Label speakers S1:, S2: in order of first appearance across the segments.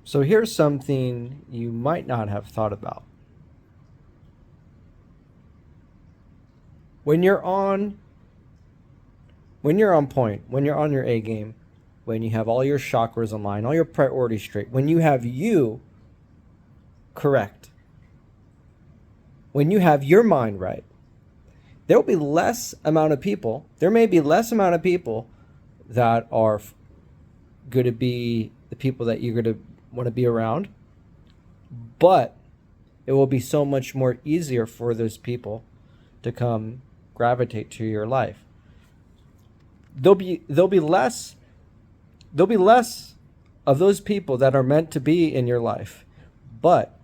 S1: So here's something you might not have thought about. When you're on point, when you're on your A game, when you have all your chakras aligned, all your priorities straight, when you have you correct, when you have your mind right, there may be less amount of people that are going to be the people that you're going to want to be around, but it will be so much more easier for those people to come gravitate to your life. There'll be less of those people that are meant to be in your life, but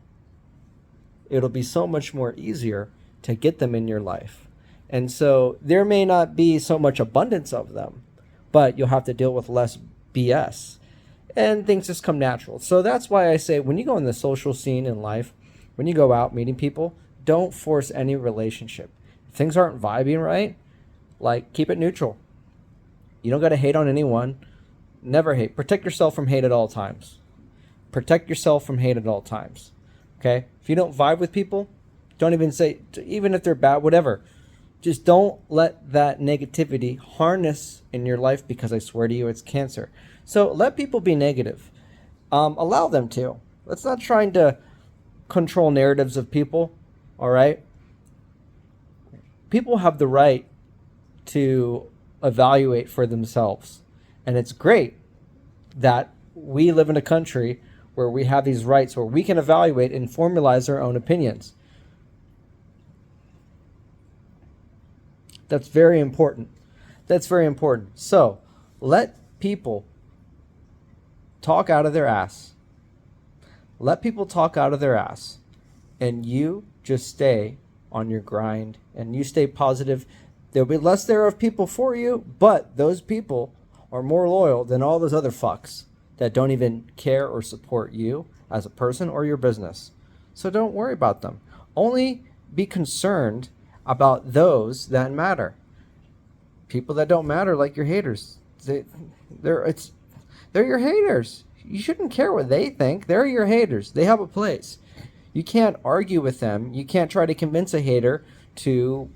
S1: it'll be so much more easier to get them in your life. And so there may not be so much abundance of them, but you'll have to deal with less BS and things just come natural. So that's why I say when you go in the social scene in life, when you go out meeting people, don't force any relationship. If things aren't vibing right, like keep it neutral. You don't got to hate on anyone. Never hate. Protect yourself from hate at all times. Protect yourself from hate at all times. Okay? If you don't vibe with people, don't even say, even if they're bad, whatever. Just don't let that negativity harness in your life, because I swear to you, it's cancer. So let people be negative. Allow them to. Let's not trying to control narratives of people. All right? People have the right to evaluate for themselves. And it's great that we live in a country where we have these rights where we can evaluate and formalize our own opinions. That's very important. That's very important. So let people talk out of their ass. Let people talk out of their ass. And you just stay on your grind and you stay positive. There'll be less there of people for you, but those people are more loyal than all those other fucks that don't even care or support you as a person or your business. So don't worry about them. Only be concerned about those that matter. People that don't matter, like your haters. They're your haters. You shouldn't care what they think. They're your haters. They have a place. You can't argue with them. You can't try to convince a hater to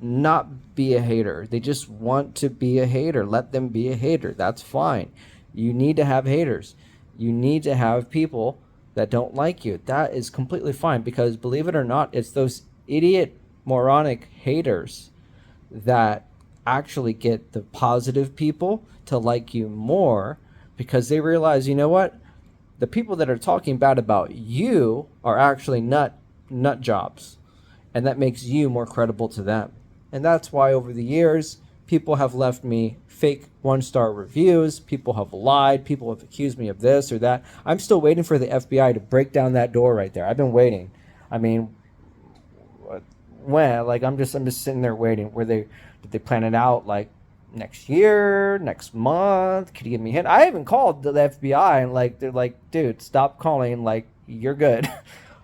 S1: not be a hater. They just want to be a hater. Let them be a hater. That's fine. You need to have haters. You need to have people that don't like you. That is completely fine, because believe it or not, it's those idiot, moronic haters that actually get the positive people to like you more, because they realize, you know what? The people that are talking bad about you are actually nut jobs, and that makes you more credible to them. And that's why over the years, people have left me fake 1-star reviews. People have lied. People have accused me of this or that. I'm still waiting for the FBI to break down that door right there. I've been waiting. I mean, when? Like, I'm just sitting there waiting. Did they plan it out like next year, next month? Could you give me a hint? I haven't called the FBI, and like they're like, dude, stop calling. Like, you're good.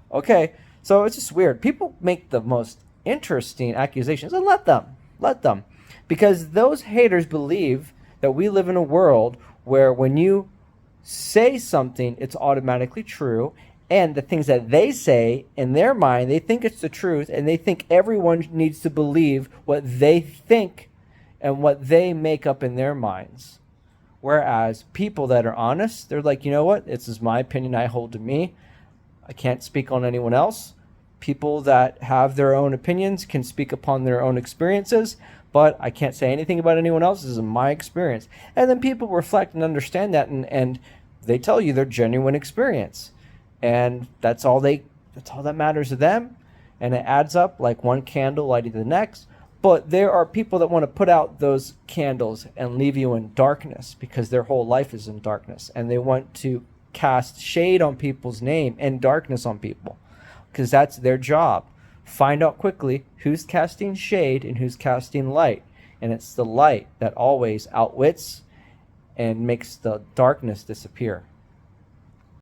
S1: Okay. So it's just weird. People make the most interesting accusations, and let them, because those haters believe that we live in a world where when you say something, it's automatically true, and the things that they say in their mind, they think it's the truth, and they think everyone needs to believe what they think and what they make up in their minds. Whereas people that are honest, they're like, you know what, this is my opinion I hold to me. I can't speak on anyone else. People that have their own opinions can speak upon their own experiences, but I can't say anything about anyone else. This is my experience. And then people reflect and understand that, and they tell you their genuine experience. And that's all that matters to them. And it adds up like one candle lighting the next. But there are people that want to put out those candles and leave you in darkness, because their whole life is in darkness. And they want to cast shade on people's name and darkness on people, because that's their job. Find out quickly who's casting shade and who's casting light. And it's the light that always outwits and makes the darkness disappear.